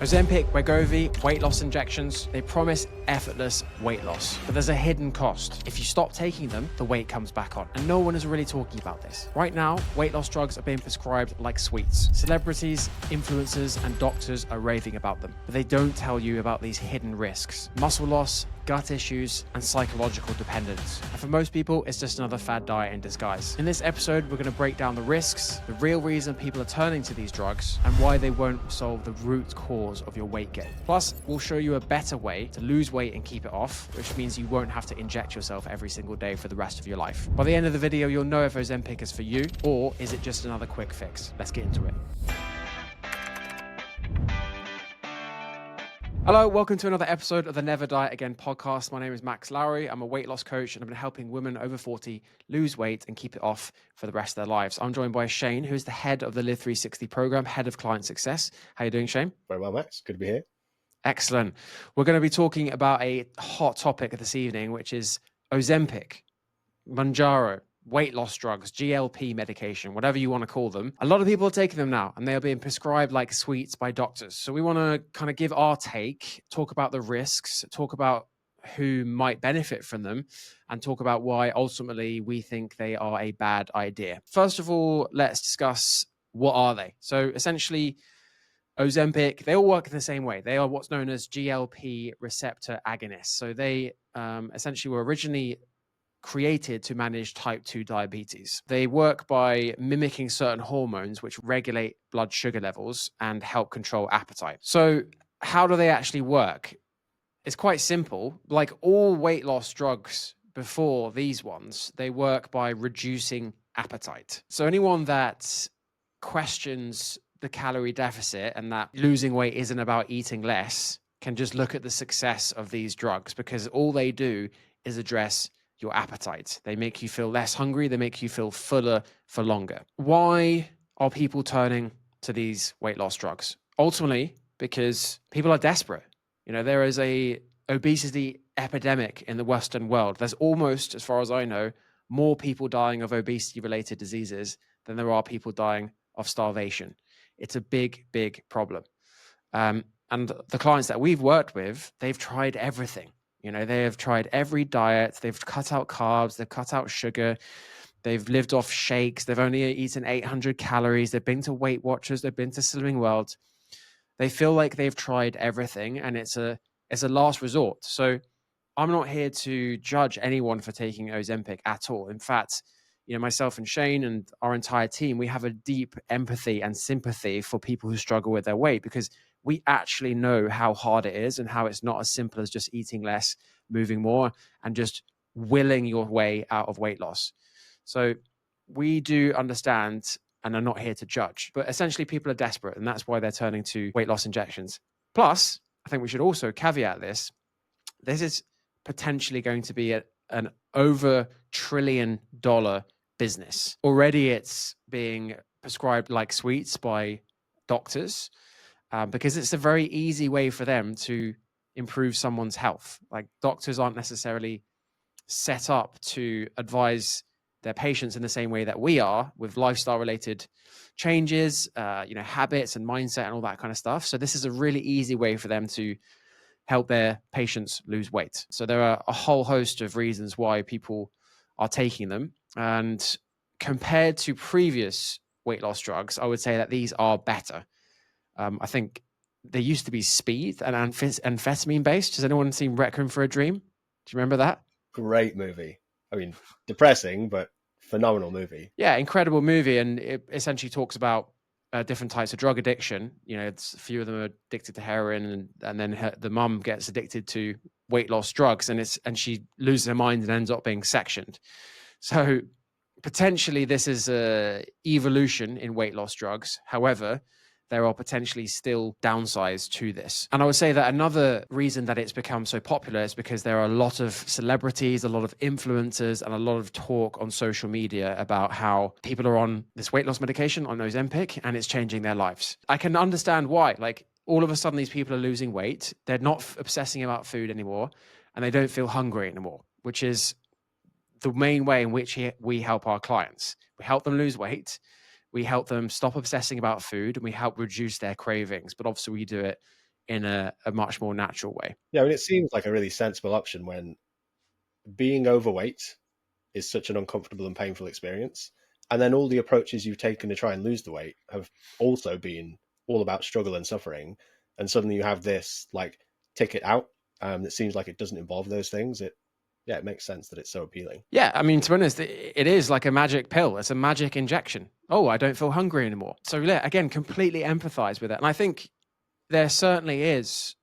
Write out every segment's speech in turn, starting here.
Ozempic, Wegovy, weight loss injections, they promise effortless weight loss, but there's a hidden cost. If you stop taking them, the weight comes back on, and no one is really talking about this. Right now, weight loss drugs are being prescribed like sweets. Celebrities, influencers, and doctors are raving about them, but they don't tell you about these hidden risks. Muscle loss, gut issues, and psychological dependence. And for most people, it's just another fad diet in disguise. In this episode, we're going to break down the risks, the real reason people are turning to these drugs, and why they won't solve the root cause of your weight gain. Plus, we'll show you a better way to lose weight and keep it off, which means you won't have to inject yourself every single day for the rest of your life. By the end of the video, you'll know if Ozempic is for you, or is it just another quick fix? Let's get into it. Hello, welcome to another episode of the Never Diet Again podcast. My name is Max Lowery. I'm a weight loss coach and I've been helping women over 40 lose weight and keep it off for the rest of their lives. I'm joined by Shane, who's the head of the Live 360 program, head of client success. How are you doing, Shane? Very well, Max. Good to be here. Excellent. We're going to be talking about a hot topic this evening, which is Ozempic, Manjaro, weight loss drugs, GLP medication, whatever you want to call them. A lot of people are taking them now and they are being prescribed like sweets by doctors. So we want to kind of give our take, talk about the risks, talk about who might benefit from them, and talk about why ultimately we think they are a bad idea. First of all, let's discuss what are they. So essentially, Ozempic, they all work in the same way. They are what's known as GLP receptor agonists. So they essentially were originally created to manage type 2 diabetes. They work by mimicking certain hormones which regulate blood sugar levels and help control appetite. So how do they actually work? It's quite simple. Like all weight loss drugs before these ones, they work by reducing appetite. So anyone that questions the calorie deficit and that losing weight isn't about eating less can just look at the success of these drugs, because all they do is address your appetite. They make you feel less hungry. They make you feel fuller for longer. Why are people turning to these weight loss drugs? Ultimately, because people are desperate. You know, there is a obesity epidemic in the Western world. There's almost, as far as I know, more people dying of obesity-related diseases than there are people dying of starvation. It's a big, big problem. And the clients that we've worked with, they've tried everything. You know, they have tried every diet. They've cut out carbs. They've cut out sugar. They've lived off shakes. They've only eaten 800 calories. They've been to Weight Watchers. They've been to Slimming World. They feel like they've tried everything, and it's a last resort. So I'm not here to judge anyone for taking Ozempic at all. In fact, you know, myself and Shane and our entire team, we have a deep empathy and sympathy for people who struggle with their weight, because we actually know how hard it is and how it's not as simple as just eating less, moving more, and just willing your way out of weight loss. So we do understand and are not here to judge, but essentially people are desperate, and that's why they're turning to weight loss injections. Plus, I think we should also caveat this. This is potentially going to be an over $1 trillion business. Already it's being prescribed like sweets by doctors, because it's a very easy way for them to improve someone's health. Like, doctors aren't necessarily set up to advise their patients in the same way that we are, with lifestyle related changes, habits and mindset and all that kind of stuff. So this is a really easy way for them to help their patients lose weight. So there are a whole host of reasons why people are taking them. And compared to previous weight loss drugs, I would say that these are better. I think there used to be speed and amphetamine based. Has anyone seen Requiem for a Dream? Do you remember that? Great movie. I mean, depressing, but phenomenal movie. Yeah, incredible movie. And it essentially talks about different types of drug addiction. You know, a few of them are addicted to heroin, and then the mum gets addicted to weight loss drugs, and she loses her mind and ends up being sectioned. So potentially this is a evolution in weight loss drugs. However, there are potentially still downsides to this. And I would say that another reason that it's become so popular is because there are a lot of celebrities, a lot of influencers, and a lot of talk on social media about how people are on this weight loss medication, on Ozempic, and it's changing their lives. I can understand why. Like, all of a sudden these people are losing weight. They're not obsessing about food anymore, and they don't feel hungry anymore, which is the main way in which we help our clients. We help them lose weight. We help them stop obsessing about food, and we help reduce their cravings. But obviously we do it in a much more natural way. Yeah, I mean, it seems like a really sensible option when being overweight is such an uncomfortable and painful experience. And then all the approaches you've taken to try and lose the weight have also been all about struggle and suffering. And suddenly you have this like ticket out that seems like it doesn't involve those things. It makes sense that it's so appealing. Yeah, I mean, to be honest, it is like a magic pill. It's a magic injection. Oh, I don't feel hungry anymore. So yeah, again, completely empathize with it. And I think there certainly is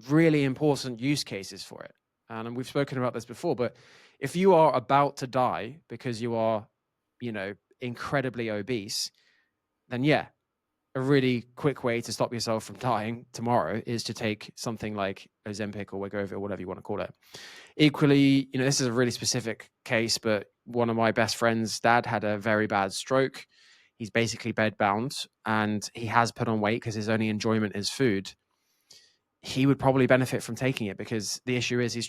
really important use cases for it. And we've spoken about this before, but if you are about to die because you are, incredibly obese, then yeah, a really quick way to stop yourself from dying tomorrow is to take something like Ozempic or Wegovy or whatever you want to call it. Equally, this is a really specific case, but one of my best friends' dad had a very bad stroke. He's basically bedbound and he has put on weight because his only enjoyment is food. He would probably benefit from taking it because the issue is he's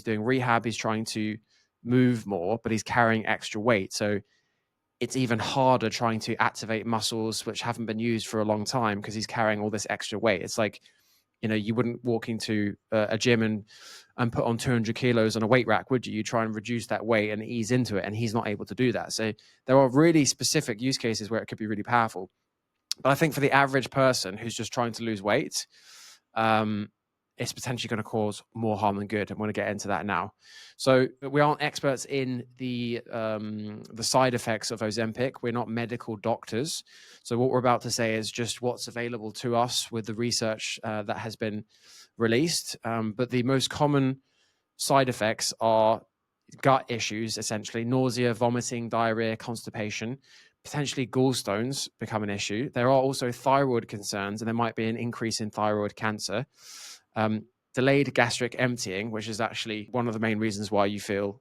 doing rehab, he's trying to move more, but he's carrying extra weight. So it's even harder trying to activate muscles which haven't been used for a long time because he's carrying all this extra weight. It's like, you wouldn't walk into a gym and put on 200 kilos on a weight rack, would you? You try and reduce that weight and ease into it, and he's not able to do that. So there are really specific use cases where it could be really powerful. But I think for the average person who's just trying to lose weight, it's potentially going to cause more harm than good. I'm going to get into that now. So we aren't experts in the side effects of Ozempic. We're not medical doctors. So what we're about to say is just what's available to us with the research that has been released. But the most common side effects are gut issues, essentially nausea, vomiting, diarrhea, constipation. Potentially gallstones become an issue. There are also thyroid concerns, and there might be an increase in thyroid cancer. Delayed gastric emptying, which is actually one of the main reasons why you feel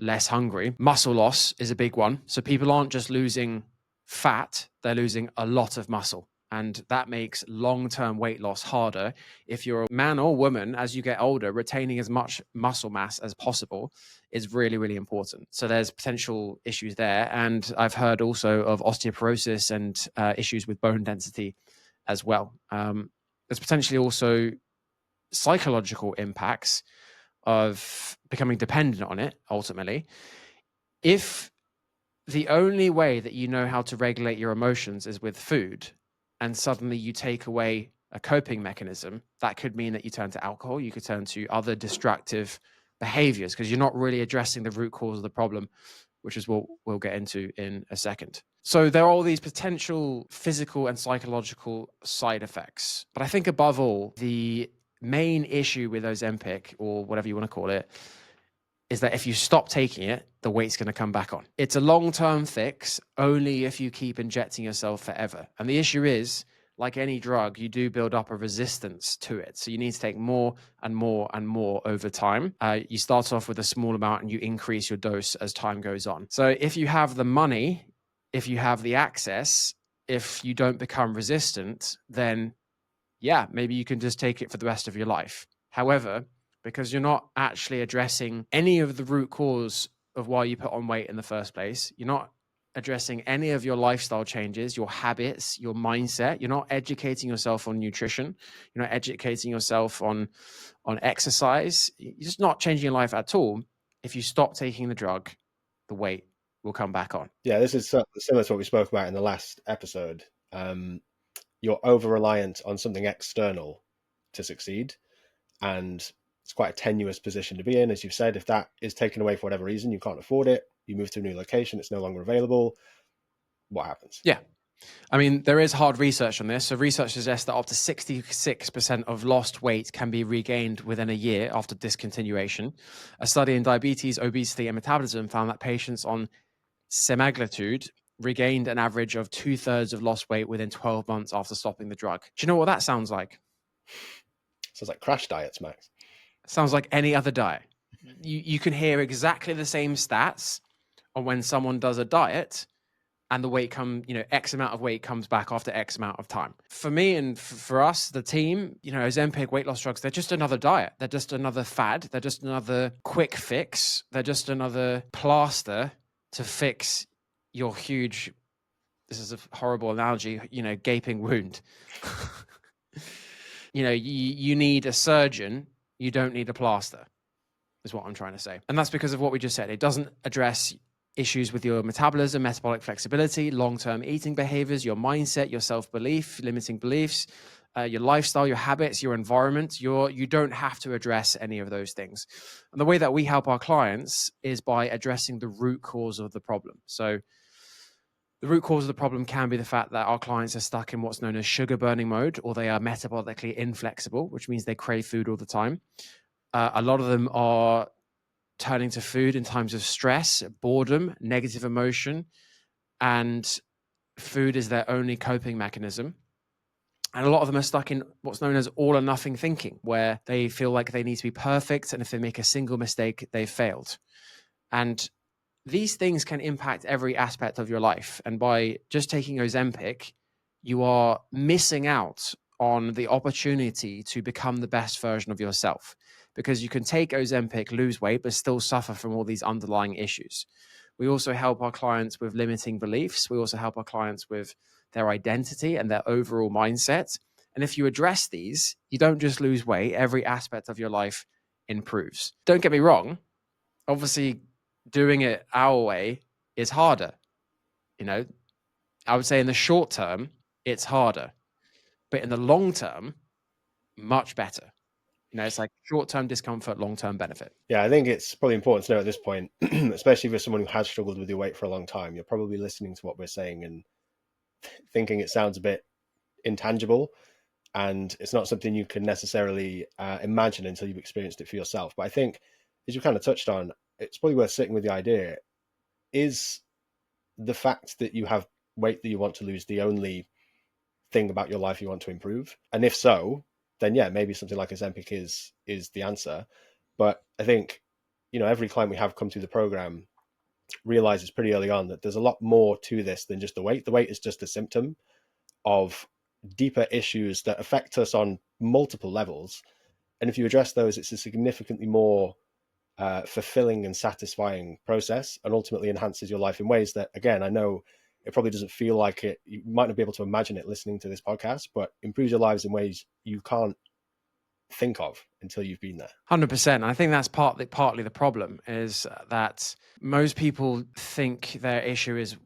less hungry. Muscle loss is a big one. So people aren't just losing fat, they're losing a lot of muscle. And that makes long-term weight loss harder. If you're a man or woman, as you get older, retaining as much muscle mass as possible is really, really important. So there's potential issues there. And I've heard also of osteoporosis and issues with bone density as well. There's potentially also psychological impacts of becoming dependent on it, ultimately. If the only way that you know how to regulate your emotions is with food, and suddenly you take away a coping mechanism, that could mean that you turn to alcohol, you could turn to other destructive behaviors because you're not really addressing the root cause of the problem, which is what we'll get into in a second. So there are all these potential physical and psychological side effects. But I think above all, the main issue with Ozempic, or whatever you want to call it, is that if you stop taking it, the weight's going to come back on. It's a long-term fix only if you keep injecting yourself forever. And the issue is, like any drug, you do build up a resistance to it. So you need to take more and more and more over time. You start off with a small amount and you increase your dose as time goes on. So if you have the money, if you have the access, if you don't become resistant, then yeah, maybe you can just take it for the rest of your life. However, because you're not actually addressing any of the root cause of why you put on weight in the first place, you're not addressing any of your lifestyle changes, your habits, your mindset. You're not educating yourself on nutrition. You're not educating yourself on exercise. You're just not changing your life at all. If you stop taking the drug, the weight will come back on. Yeah, this is similar to what we spoke about in the last episode. You're over-reliant on something external to succeed, and it's quite a tenuous position to be in. As you've said, if that is taken away for whatever reason, you can't afford it, you move to a new location, it's no longer available, what happens? Yeah. I mean, there is hard research on this. So research suggests that up to 66% of lost weight can be regained within a year after discontinuation. A study in diabetes, obesity, and metabolism found that patients on semaglutide regained an average of 2/3 of lost weight within 12 months after stopping the drug. Do you know what that sounds like? Sounds like crash diets, Max. Sounds like any other diet. You can hear exactly the same stats on when someone does a diet and the weight X amount of weight comes back after X amount of time. For me and for us, the team, Ozempic, weight loss drugs, they're just another diet. They're just another fad. They're just another quick fix. They're just another plaster to fix your huge, this is a horrible analogy, gaping wound. you need a surgeon, you don't need a plaster, is what I'm trying to say. And that's because of what we just said. It doesn't address issues with your metabolism, metabolic flexibility, long-term eating behaviors, your mindset, your self-belief, limiting beliefs, your lifestyle, your habits, your environment. You don't have to address any of those things. And the way that we help our clients is by addressing the root cause of the problem. So the root cause of the problem can be the fact that our clients are stuck in what's known as sugar burning mode, or they are metabolically inflexible, which means they crave food all the time. A lot of them are turning to food in times of stress, boredom, negative emotion, and food is their only coping mechanism. And a lot of them are stuck in what's known as all or nothing thinking, where they feel like they need to be perfect, and if they make a single mistake, they've failed. And these things can impact every aspect of your life. And by just taking Ozempic, you are missing out on the opportunity to become the best version of yourself, because you can take Ozempic, lose weight, but still suffer from all these underlying issues. We also help our clients with limiting beliefs. We also help our clients with their identity and their overall mindset. And if you address these, you don't just lose weight, every aspect of your life improves. Don't get me wrong. Obviously, doing it our way is harder. I would say in the short term, it's harder, but in the long term, much better. It's like short-term discomfort, long-term benefit. Yeah, I think it's probably important to know at this point, especially for someone who has struggled with your weight for a long time, you're probably listening to what we're saying and thinking it sounds a bit intangible, and it's not something you can necessarily imagine until you've experienced it for yourself. But I think, as you kind of touched on, it's probably worth sitting with the idea: is the fact that you have weight that you want to lose the only thing about your life you want to improve? And if so, then yeah, maybe something like Ozempic is the answer. But I think, every client we have come through the program realizes pretty early on that there's a lot more to this than just the weight. The weight is just a symptom of deeper issues that affect us on multiple levels. And if you address those, it's a significantly more fulfilling and satisfying process, and ultimately enhances your life in ways that, again, I know it probably doesn't feel like it. You might not be able to imagine it listening to this podcast, but improves your lives in ways you can't think of until you've been there. 100%. I think that's partly the problem, is that most people think their issue is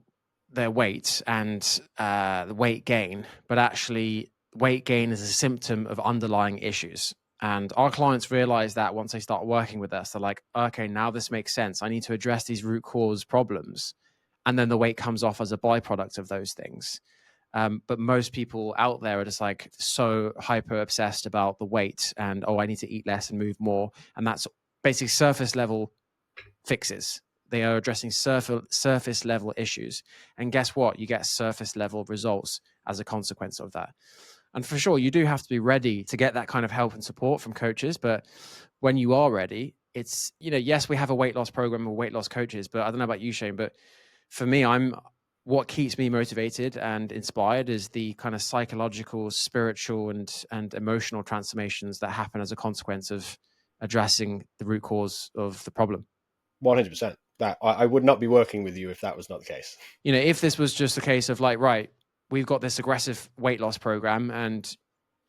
their weight and the weight gain, but actually weight gain is a symptom of underlying issues. And our clients realize that once they start working with us. They're like, okay, now this makes sense. I need to address these root cause problems. And then the weight comes off as a byproduct of those things. But most people out there are just like so hyper obsessed about the weight and, I need to eat less and move more. And that's basically surface level fixes. They are addressing surface level issues. And guess what? You get surface level results as a consequence of that. And for sure, you do have to be ready to get that kind of help and support from coaches. But when you are ready, it's, yes, we have a weight loss program or weight loss coaches, but I don't know about you, Shane, but for me, what keeps me motivated and inspired is the kind of psychological, spiritual, and emotional transformations that happen as a consequence of addressing the root cause of the problem. 100%. That I would not be working with you if that was not the case. If this was just a case of like, right, we've got this aggressive weight loss program, and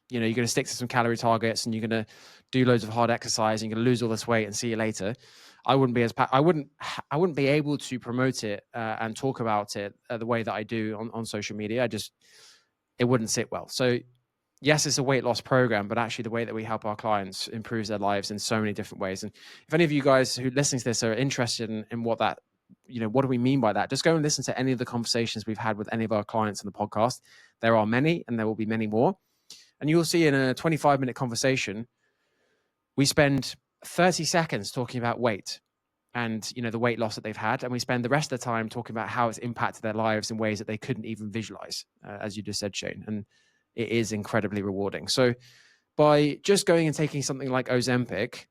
you're going to stick to some calorie targets, and you're going to do loads of hard exercise, and you're going to lose all this weight, and see you later. I wouldn't be able to promote it and talk about it the way that I do on social media. It wouldn't sit well. So yes, it's a weight loss program, but actually the way that we help our clients improves their lives in so many different ways. And if any of you guys who listening to this are interested in what that, what do we mean by that? Just go and listen to any of the conversations we've had with any of our clients in the podcast. There are many, and there will be many more. And you'll see in a 25-minute conversation, we spend 30 seconds talking about weight and, the weight loss that they've had. And we spend the rest of the time talking about how it's impacted their lives in ways that they couldn't even visualize, as you just said, Shane. And it is incredibly rewarding. So by just going and taking something like Ozempic,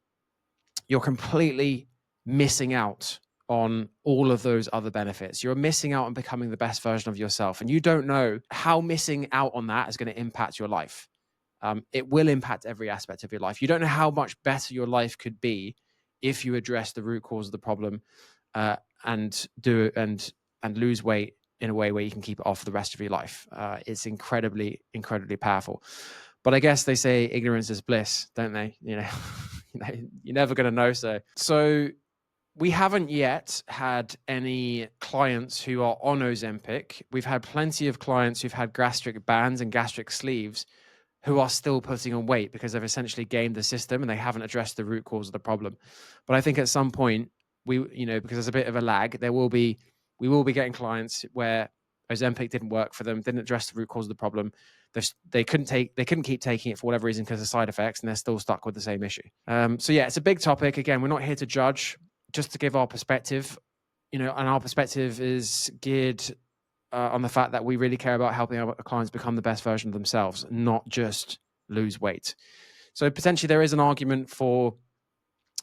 you're completely missing out on all of those other benefits. You're missing out on becoming the best version of yourself. And you don't know how missing out on that is going to impact your life. It will impact every aspect of your life. You don't know how much better your life could be if you address the root cause of the problem and lose weight in a way where you can keep it off for the rest of your life. It's incredibly, incredibly powerful. But I guess they say ignorance is bliss, don't they? You're never going to know. So we haven't yet had any clients who are on Ozempic. We've had plenty of clients who've had gastric bands and gastric sleeves who are still putting on weight because they've essentially gamed the system and they haven't addressed the root cause of the problem. But I think at some point because there's a bit of a lag, we will be getting clients where Ozempic didn't work for them, didn't address the root cause of the problem. They couldn't keep taking it for whatever reason because of side effects, and they're still stuck with the same issue. So yeah, it's a big topic. Again, we're not here to judge, just to give our perspective, and our perspective is geared on the fact that we really care about helping our clients become the best version of themselves, not just lose weight. So potentially there is an argument for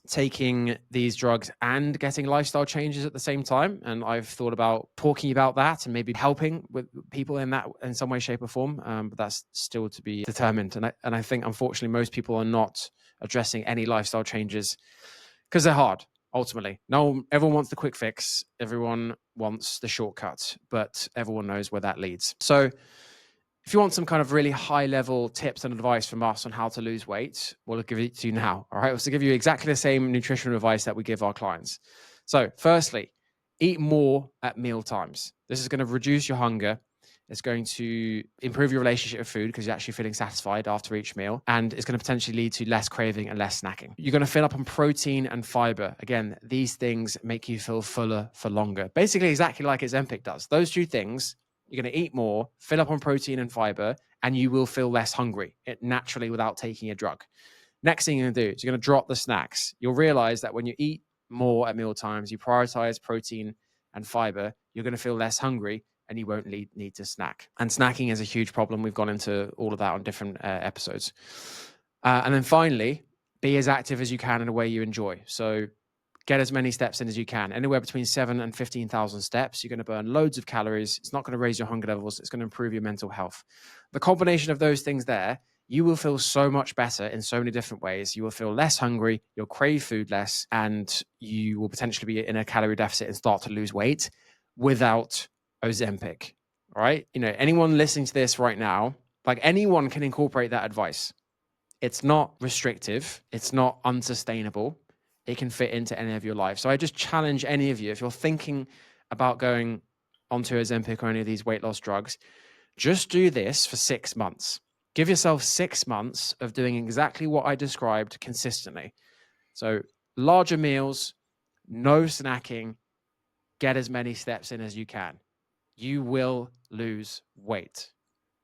taking these drugs and getting lifestyle changes at the same time. And I've thought about talking about that and maybe helping with people in some way, shape or form. But that's still to be determined. And I think, unfortunately, most people are not addressing any lifestyle changes because they're hard. Ultimately, everyone wants the quick fix. Everyone wants the shortcut, but everyone knows where that leads. So if you want some kind of really high level tips and advice from us on how to lose weight, we'll give it to you now. All right. We'll give you exactly the same nutritional advice that we give our clients. So firstly, eat more at meal times. This is going to reduce your hunger. It's going to improve your relationship with food because you're actually feeling satisfied after each meal. And it's going to potentially lead to less craving and less snacking. You're going to fill up on protein and fiber. Again, these things make you feel fuller for longer. Basically, exactly like Ozempic does. Those two things, you're going to eat more, fill up on protein and fiber, and you will feel less hungry naturally without taking a drug. Next thing you're going to do is you're going to drop the snacks. You'll realize that when you eat more at meal times, you prioritize protein and fiber, you're going to feel less hungry and you won't need to snack. And snacking is a huge problem. We've gone into all of that on different episodes. And then finally, be as active as you can in a way you enjoy. So get as many steps in as you can. Anywhere between 7,000 and 15,000 steps. You're going to burn loads of calories. It's not going to raise your hunger levels. It's going to improve your mental health. The combination of those things there, you will feel so much better in so many different ways. You will feel less hungry. You'll crave food less, and you will potentially be in a calorie deficit and start to lose weight without Ozempic. All right. Anyone listening to this right now, like anyone can incorporate that advice. It's not restrictive. It's not unsustainable. It can fit into any of your life. So I just challenge any of you, if you're thinking about going onto Ozempic or any of these weight loss drugs, just do this for 6 months. Give yourself 6 months of doing exactly what I described consistently. So larger meals, no snacking, get as many steps in as you can. You will lose weight,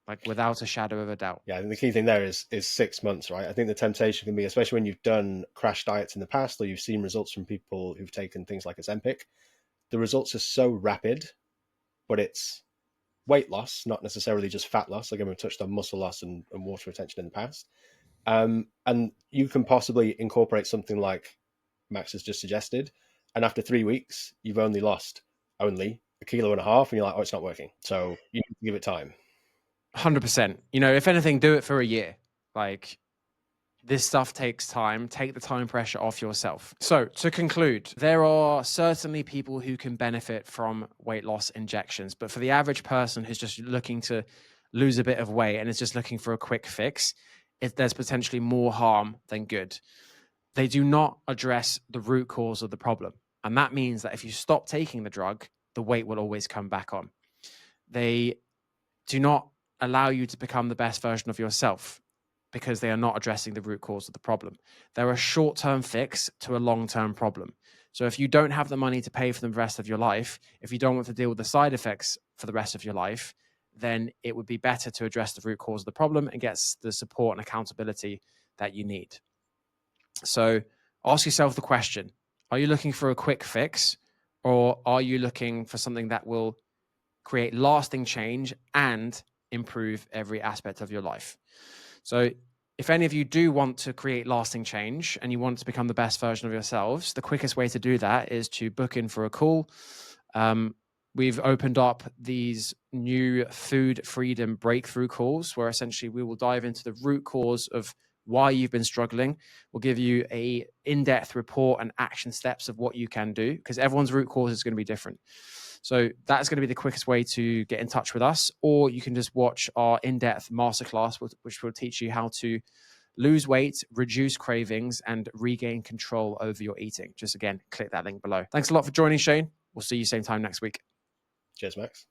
like without a shadow of a doubt. Yeah, I think the key thing there is 6 months, right? I think the temptation can be, especially when you've done crash diets in the past or you've seen results from people who've taken things like Ozempic, the results are so rapid, but it's weight loss, not necessarily just fat loss. Again, we've touched on muscle loss and water retention in the past. And you can possibly incorporate something like Max has just suggested, and after 3 weeks, you've only lost only 1.5 kilos, and you're like, oh, it's not working. So you need to give it time. 100%. If anything, do it for a year. Like, this stuff takes time. Take the time pressure off yourself. So to conclude, there are certainly people who can benefit from weight loss injections, but for the average person who's just looking to lose a bit of weight and is just looking for a quick fix, there's potentially more harm than good. They do not address the root cause of the problem. And that means that if you stop taking the drug, the weight will always come back on. They do not allow you to become the best version of yourself because they are not addressing the root cause of the problem. They're a short-term fix to a long-term problem. So if you don't have the money to pay for them the rest of your life, if you don't want to deal with the side effects for the rest of your life, then it would be better to address the root cause of the problem and get the support and accountability that you need. So ask yourself the question, are you looking for a quick fix, or are you looking for something that will create lasting change and improve every aspect of your life? So if any of you do want to create lasting change and you want to become the best version of yourselves, the quickest way to do that is to book in for a call. We've opened up these new food freedom breakthrough calls where essentially we will dive into the root cause of why you've been struggling. We'll give you a in-depth report and action steps of what you can do, because everyone's root cause is going to be different. So that's going to be the quickest way to get in touch with us, or you can just watch our in-depth masterclass, which will teach you how to lose weight, reduce cravings, and regain control over your eating. Just again, click that link below. Thanks a lot for joining, Shane. We'll see you same time next week. Cheers, Max.